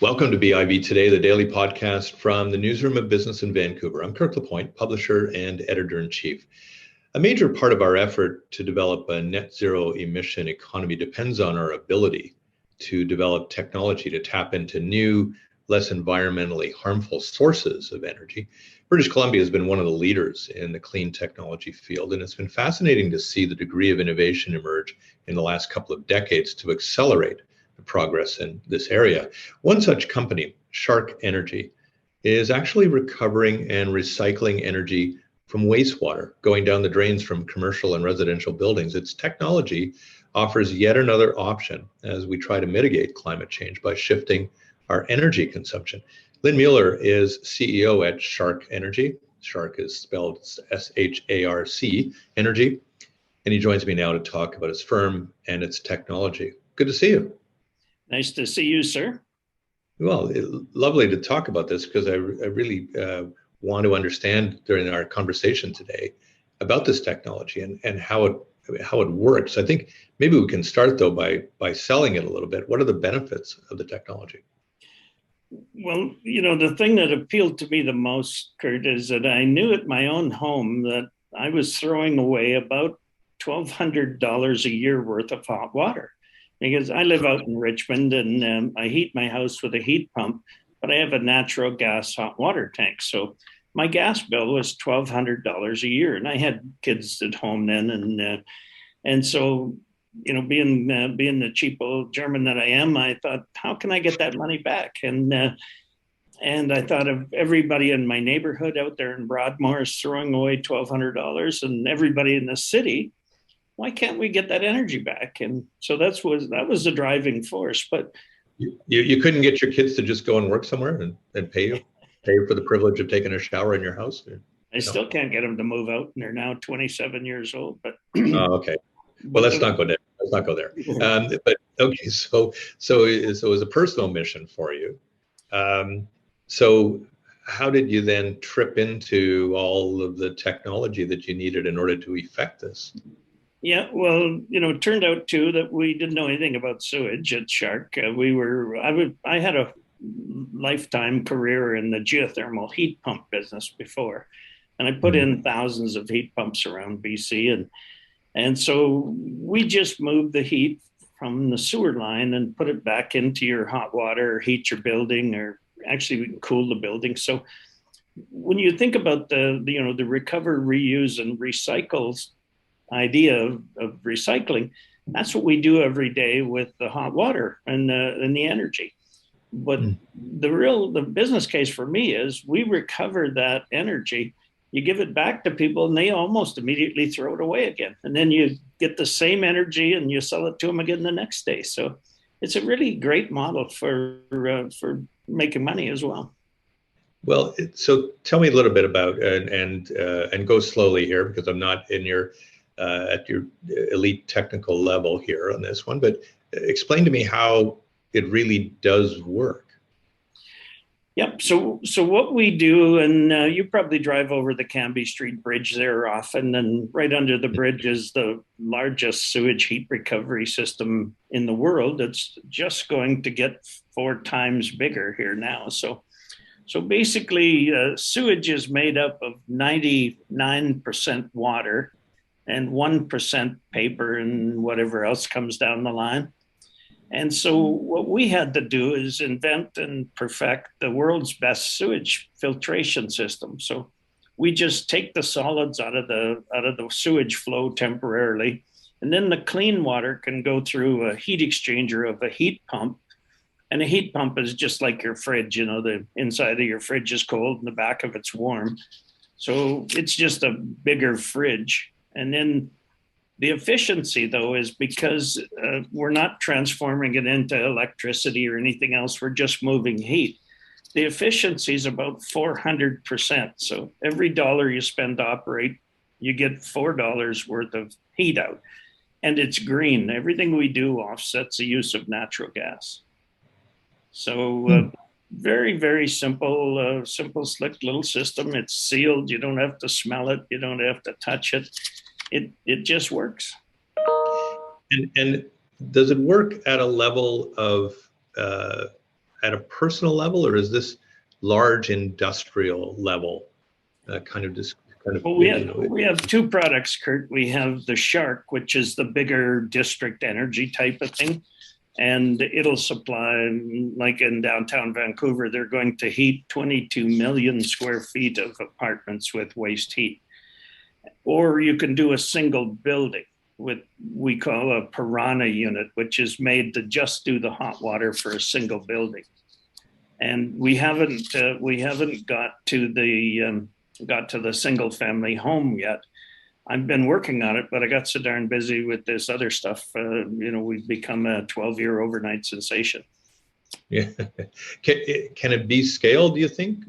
Welcome to BIV Today, the daily podcast from the Newsroom of Business in Vancouver. I'm Kirk LaPointe, publisher and editor-in-chief. A major part of our effort to develop a net zero emission economy depends on our ability to develop technology to tap into new, less environmentally harmful sources of energy. British Columbia has been one of the leaders in the clean technology field, and it's been fascinating to see the degree of innovation emerge in the last couple of decades to accelerate the progress in this area. One such company, SHARC Energy, is actually recovering and recycling energy from wastewater going down the drains from commercial and residential buildings. Its technology offers yet another option as we try to mitigate climate change by shifting our energy consumption. Lynn Mueller is CEO at SHARC Energy. SHARC is spelled SHARC Energy. And he joins me now to talk about his firm and its technology. Good to see you. Nice to see you, sir. Well, lovely to talk about this because I really want to understand during our conversation today about this technology and how it works. I think maybe we can start though by selling it a little bit. What are the benefits of the technology? Well, the thing that appealed to me the most, Kurt, is that I knew at my own home that I was throwing away about $1,200 a year worth of hot water. Because I live out in Richmond and I heat my house with a heat pump, but I have a natural gas hot water tank. So my gas bill was $1,200 a year, and I had kids at home then, and so being the cheap old German that I am, I thought, how can I get that money back? And I thought of everybody in my neighborhood out there in Broadmoor is throwing away $1,200, and everybody in the city. Why can't we get that energy back? And so that was the driving force. But you couldn't get your kids to just go and work somewhere and pay for the privilege of taking a shower in your house? I still can't get them to move out, and they're now 27 years old. But okay, well, let's not go there. But okay, so it was a personal mission for you. So how did you then trip into all of the technology that you needed in order to effect this? Yeah, well, it turned out too that we didn't know anything about sewage at SHARC. I had a lifetime career in the geothermal heat pump business before, and I put in thousands of heat pumps around BC, and so we just moved the heat from the sewer line and put it back into your hot water, or heat your building, or actually we can cool the building. So when you think about the recover, reuse, and recycles idea of recycling, that's what we do every day with the hot water and the energy. But the business case for me is we recover that energy, you give it back to people, and they almost immediately throw it away again. And then you get the same energy and you sell it to them again the next day. So it's a really great model for making money as well. Well, so tell me a little bit about and go slowly here because I'm not in your at your elite technical level here on this one, but explain to me how it really does work. Yep. So what we do, and you probably drive over the Cambie Street Bridge there often, and right under the bridge is the largest sewage heat recovery system in the world. It's just going to get 4 times bigger here now. So basically, sewage is made up of 99% water and 1% paper and whatever else comes down the line. And so what we had to do is invent and perfect the world's best sewage filtration system. So we just take the solids out of the sewage flow temporarily, and then the clean water can go through a heat exchanger of a heat pump. And a heat pump is just like your fridge, the inside of your fridge is cold and the back of it's warm. So it's just a bigger fridge. And then the efficiency, though, is because we're not transforming it into electricity or anything else. We're just moving heat. The efficiency is about 400%. So every dollar you spend to operate, you get $4 worth of heat out. And it's green. Everything we do offsets the use of natural gas. So very, very simple, slick little system. It's sealed. You don't have to smell it. You don't have to touch it. It just works. And does it work at a level of at a personal level, or is this large industrial level kind of just kind of Well, we have two products, Kurt. We have the SHARC, which is the bigger district energy type of thing, and it'll supply, like in downtown Vancouver, they're going to heat 22 million square feet of apartments with waste heat. Or you can do a single building with, we call a piranha unit, which is made to just do the hot water for a single building. And we haven't got to the single family home yet. I've been working on it, but I got so darn busy with this other stuff. We've become a 12-year overnight sensation. Yeah. Can it be scaled, do you think,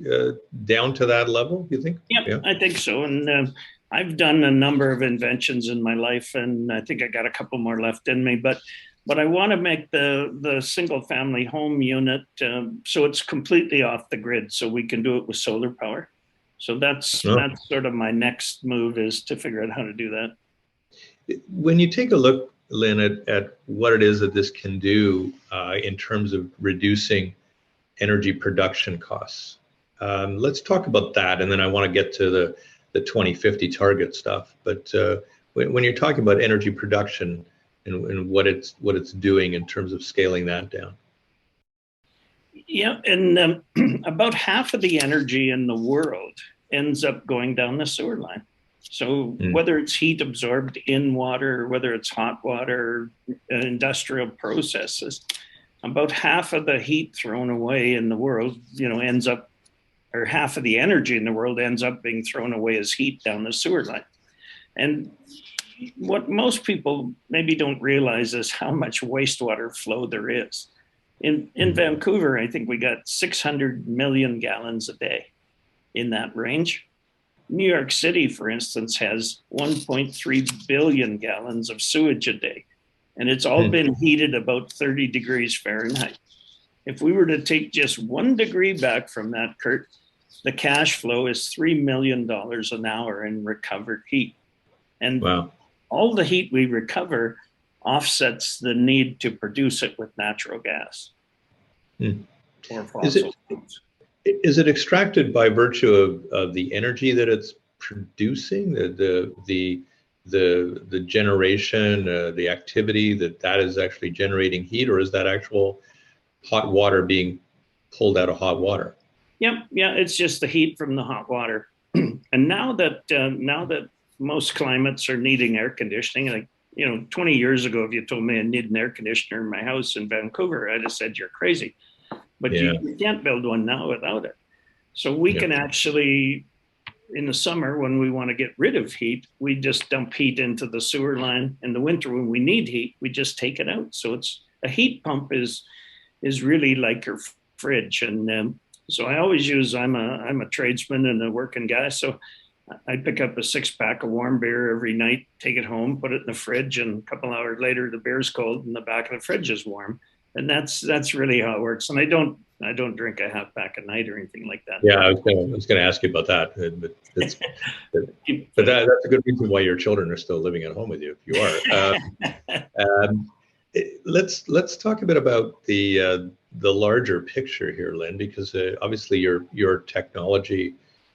down to that level, do you think? Yep, yeah, I think so. And I've done a number of inventions in my life, and I think I got a couple more left in me. But I want to make the single family home unit so it's completely off the grid, so we can do it with solar power. So that's sort of my next move, is to figure out how to do that. When you take a look, Lynn, at what it is that this can do in terms of reducing energy production costs, let's talk about that, and then I want to get to the 2050 target stuff. But when you're talking about energy production and what it's doing in terms of scaling that down. Yeah, and about half of the energy in the world ends up going down the sewer line. So whether it's heat absorbed in water, whether it's hot water, industrial processes, about half of the heat thrown away in the world, ends up, or half of the energy in the world ends up being thrown away as heat down the sewer line. And what most people maybe don't realize is how much wastewater flow there is. In Vancouver, I think we got 600 million gallons a day, in that range. New York City, for instance, has 1.3 billion gallons of sewage a day, and it's all been heated about 30 degrees Fahrenheit. If we were to take just 1 degree back from that, Kurt, the cash flow is $3 million an hour in recovered heat. And all the heat we recover offsets the need to produce it with natural gas or fossil fuels. Is it extracted by virtue of the energy that it's producing, the generation, the activity that is actually generating heat, or is that actual hot water being pulled out of hot water? Yeah, it's just the heat from the hot water. And now that most climates are needing air conditioning, like 20 years ago, if you told me I need an air conditioner in my house in Vancouver, I'd have said you're crazy. But you can't build one now without it. So we can actually, in the summer, when we want to get rid of heat, we just dump heat into the sewer line. In the winter, when we need heat, we just take it out. So it's a heat pump is really like your fridge. And so I always use, I'm a tradesman and a working guy. So I pick up a 6-pack of warm beer every night, take it home, put it in the fridge, and a couple hours later, the beer's cold and the back of the fridge is warm. And that's really how it works. And I don't drink a half-pack a night or anything like that. Yeah, I was going to ask you about that. But that's a good reason why your children are still living at home with you, if you are. Let's talk a bit about the larger picture here, Lynn, because obviously your technology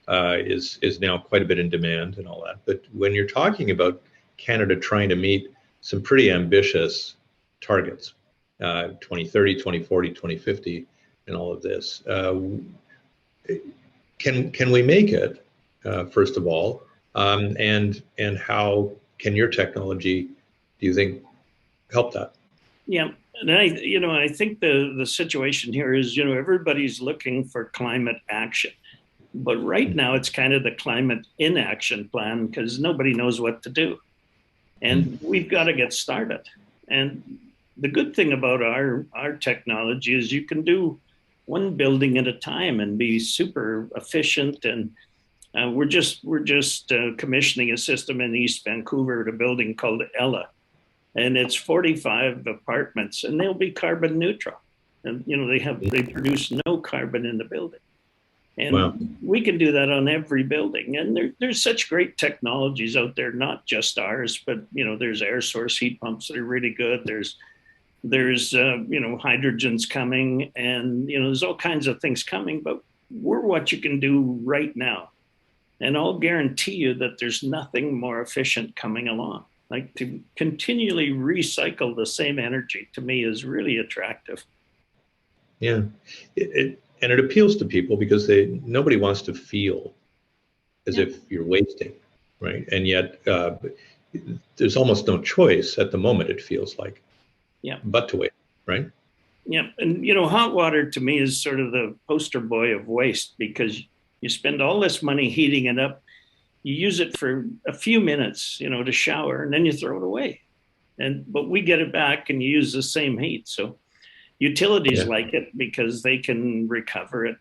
is now quite a bit in demand and all that. But when you're talking about Canada trying to meet some pretty ambitious targets, 2030, 2040, 2050, and all of this, can we make it, first of all, and how can your technology, do you think, help that? Yeah, and I think the situation here is, everybody's looking for climate action, but right now it's kind of the climate inaction plan, because nobody knows what to do, and we've got to get started. And the good thing about our technology is you can do one building at a time and be super efficient. And we're just commissioning a system in East Vancouver at a building called Ella, and it's 45 apartments, and they'll be carbon neutral. And they produce no carbon in the building, and we can do that on every building. And there's such great technologies out there, not just ours, but there's air source heat pumps that are really good. There's There's, hydrogen's coming, and, there's all kinds of things coming, but we're what you can do right now. And I'll guarantee you that there's nothing more efficient coming along. Like, to continually recycle the same energy, to me, is really attractive. Yeah, and it appeals to people because nobody wants to feel as if you're wasting, right? And yet there's almost no choice at the moment, it feels like, but to wait, right? Yeah, and hot water to me is sort of the poster boy of waste, because you spend all this money heating it up, you use it for a few minutes, to shower, and then you throw it away. But we get it back and you use the same heat. So utilities like it because they can recover it.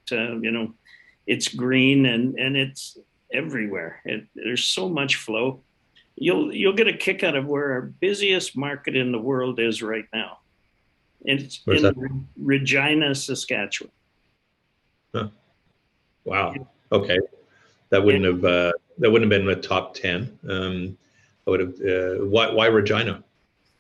It's green and it's everywhere. There's so much flow. You'll get a kick out of where our busiest market in the world is right now. It's in Regina, Saskatchewan. Huh. Wow. Okay, that wouldn't have been in the top 10. I would have. Why Regina?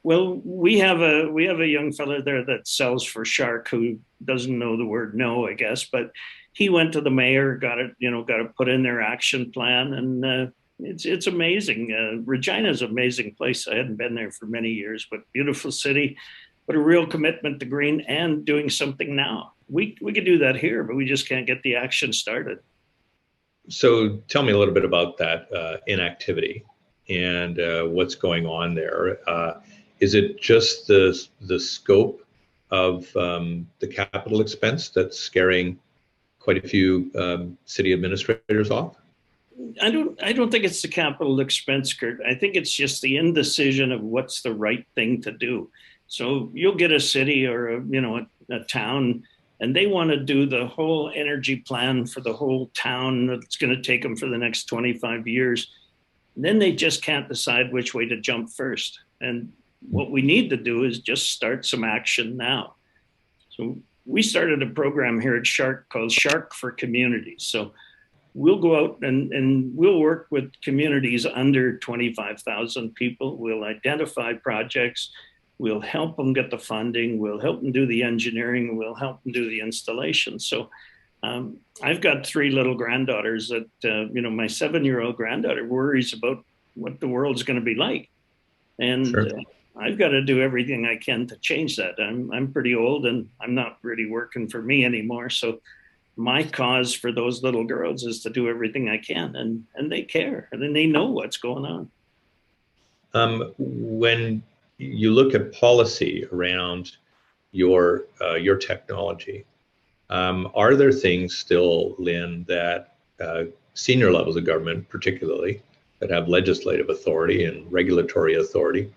Well, we have a young fellow there that sells for SHARC who doesn't know the word no, I guess, but he went to the mayor, got it put in their action plan, and it's amazing. Regina is an amazing place. I hadn't been there for many years, but beautiful city, but a real commitment to green and doing something now. We could do that here, but we just can't get the action started. So tell me a little bit about that inactivity and what's going on there. Is it just the scope of the capital expense that's scaring quite a few city administrators off? I don't think it's the capital expense, Kurt. I think it's just the indecision of what's the right thing to do. So you'll get a city or a town, and they want to do the whole energy plan for the whole town that's going to take them for the next 25 years. And then they just can't decide which way to jump first. And what we need to do is just start some action now. So we started a program here at SHARC called SHARC for Communities. So we'll go out and we'll work with communities under 25,000 people. We'll identify projects. We'll help them get the funding. We'll help them do the engineering. We'll help them do the installation. So I've got 3 little granddaughters that, my 7-year-old granddaughter worries about what the world's going to be like. And sure. I've got to do everything I can to change that. I'm pretty old and I'm not really working for me anymore. So my cause for those little girls is to do everything I can, and they care, and then they know what's going on. When you look at policy around your technology, are there things still, Lynn, that senior levels of government, particularly, that have legislative authority and regulatory authority,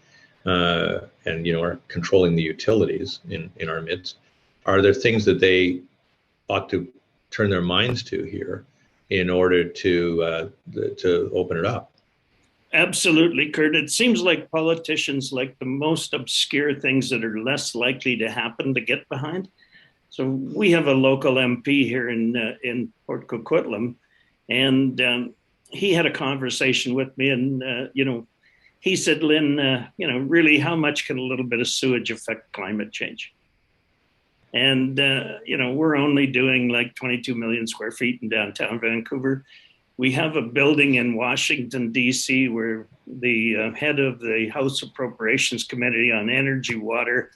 and are controlling the utilities in our midst, are there things that they ought to turn their minds to here in order to open it up? Absolutely, Kurt. It seems like politicians like the most obscure things that are less likely to happen to get behind. So we have a local MP here in Port Coquitlam, and he had a conversation with me, and he said, Lynn, really, how much can a little bit of sewage affect climate change? And we're only doing like 22 million square feet in downtown Vancouver. We have a building in Washington, D.C., where the head of the House Appropriations Committee on Energy, Water,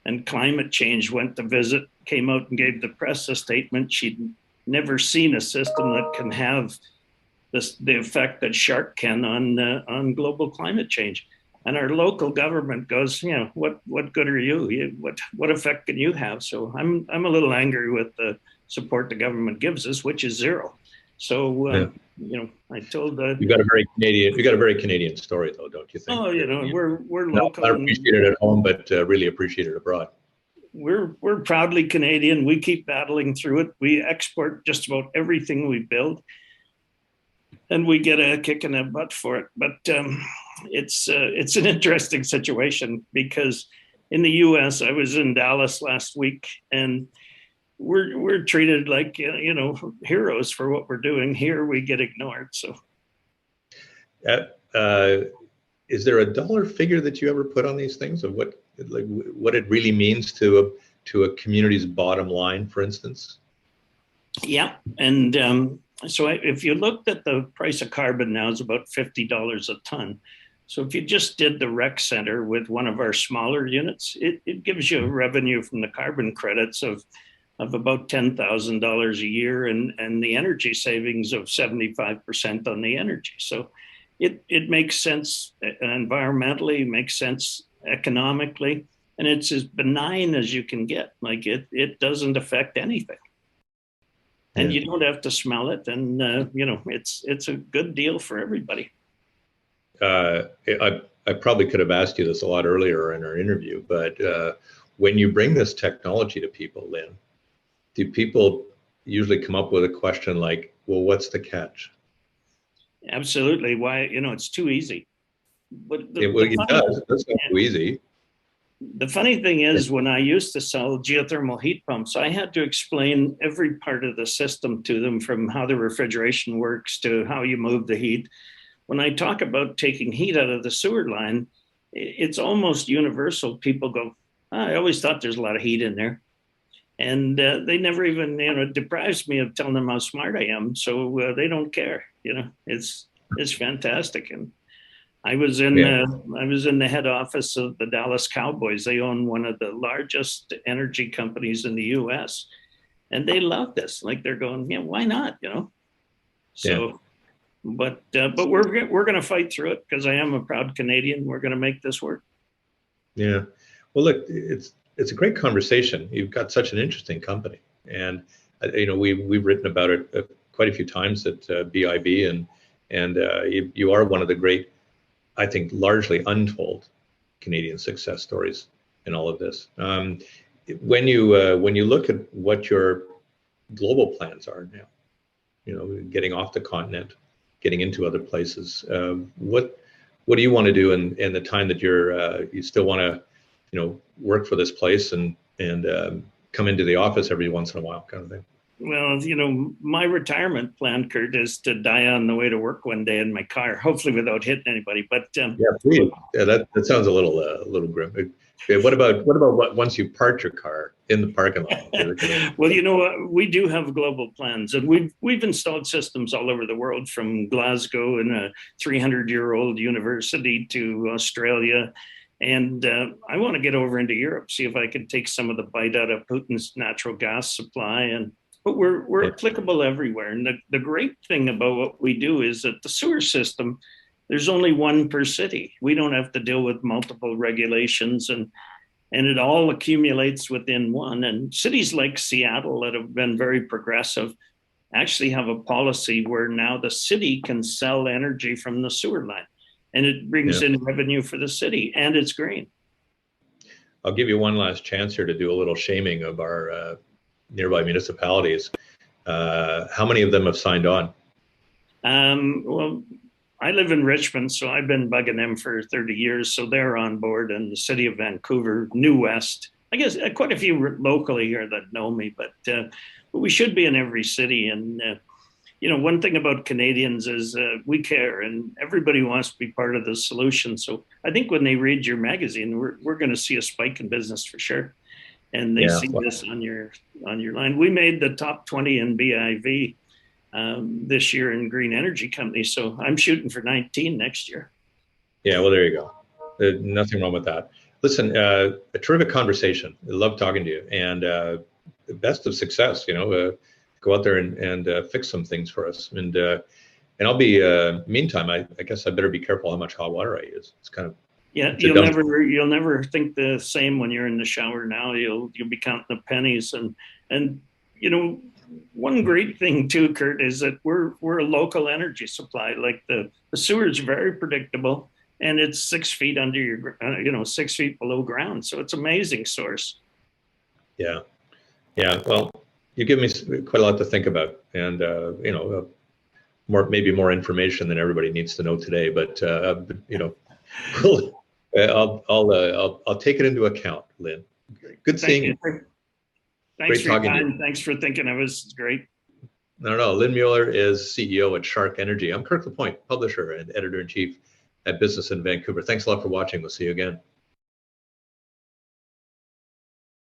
and Climate Change went to visit, came out and gave the press a statement. She'd never seen a system that can have the effect that SHARC can on global climate change. And our local government goes, what good are you? What effect can you have? So I'm a little angry with the support the government gives us, which is zero. So I told you got a very Canadian story, though, don't you think? Oh, we're local. Not appreciated at home, but really appreciated abroad. We're proudly Canadian. We keep battling through it. We export just about everything we build, and we get a kick in the butt for it. But it's an interesting situation because in the U.S., I was in Dallas last week, and we're treated like heroes for what we're doing. Here we get ignored. So, is there a dollar figure that you ever put on these things of what like what it really means to a community's bottom line, for instance? Yeah, and so if you looked at the price of carbon now is about $50 a ton. So if you just did the rec center with one of our smaller units, it gives you a revenue from the carbon credits of about $10,000 a year, and the energy savings of 75% on the energy. So it makes sense environmentally, makes sense economically, and it's as benign as you can get. Like it doesn't affect anything. And Yeah. you don't have to smell it, and it's a good deal for everybody. I probably could have asked you this a lot earlier in our interview, but when you bring this technology to people, Lynn, do people usually come up with a question like, well, what's the catch? Absolutely. Why? It's too easy. But It does. That's not too easy. The funny thing is, when I used to sell geothermal heat pumps, I had to explain every part of the system to them, from how the refrigeration works to how you move the heat. When I talk about taking heat out of the sewer line, it's almost universal. People go, I always thought there's a lot of heat in there. And they never even, it deprives me of telling them how smart I am. So they don't care. It's fantastic. And I was in Yeah. the head office of the Dallas Cowboys. They own one of the largest energy companies in the U.S. and they love this. Like, they're going, yeah, why not? So. Yeah. But we're going to fight through it, because I am a proud Canadian. We're going to make this work. Yeah. Well, look, it's a great conversation. You've got such an interesting company, and we've written about it quite a few times at BIB, and you are one of the great, I think, largely untold Canadian success stories in all of this. When you look at what your global plans are now, getting off the continent, getting into other places, what do you want to do in the time that you still want to work for this place and come into the office every once in a while, kind of thing? Well, my retirement plan, Kurt, is to die on the way to work one day in my car, hopefully without hitting anybody. But yeah, please. Yeah, that sounds a little grim. Okay, what about once you park your car in the parking lot? Well, we do have global plans, and we've installed systems all over the world, from Glasgow in a 300-year-old university to Australia. And I want to get over into Europe, see if I can take some of the bite out of Putin's natural gas supply. But we're applicable everywhere. And the great thing about what we do is that the sewer system, there's only one per city. We don't have to deal with multiple regulations, and it all accumulates within one. And cities like Seattle, that have been very progressive, actually have a policy where now the city can sell energy from the sewer line, and it brings in revenue for the city, and it's green. I'll give you one last chance here to do a little shaming of our nearby municipalities. How many of them have signed on? Well, I live in Richmond, so I've been bugging them for 30 years. So they're on board, and the city of Vancouver, New West, I guess quite a few locally here that know me, but we should be in every city. And, one thing about Canadians is we care, and everybody wants to be part of the solution. So I think when they read your magazine, we're going to see a spike in business for sure. And they see this on your line. We made the top 20 in BIV this year in green energy companies. So I'm shooting for 19 next year. Yeah, well, there you go. Nothing wrong with that. Listen, a terrific conversation. I love talking to you, and best of success. Go out there and fix some things for us. And I'll be. Meantime, I guess I better be careful how much hot water I use. It's kind of. Yeah, you'll never think the same when you're in the shower now. You'll be counting the pennies, and one great thing too, Kurt, is that we're a local energy supply. Like the sewer is very predictable, and it's 6 feet under your 6 feet below ground, so it's an amazing source. Yeah. Well, you give me quite a lot to think about, and maybe more information than everybody needs to know today. But I'll take it into account, Lynn. Good seeing you. Thanks for your time. Thanks for thinking of us. It's great. No. Lynn Mueller is CEO at SHARC Energy. I'm Kirk LaPointe, publisher and editor-in-chief at Business in Vancouver. Thanks a lot for watching. We'll see you again.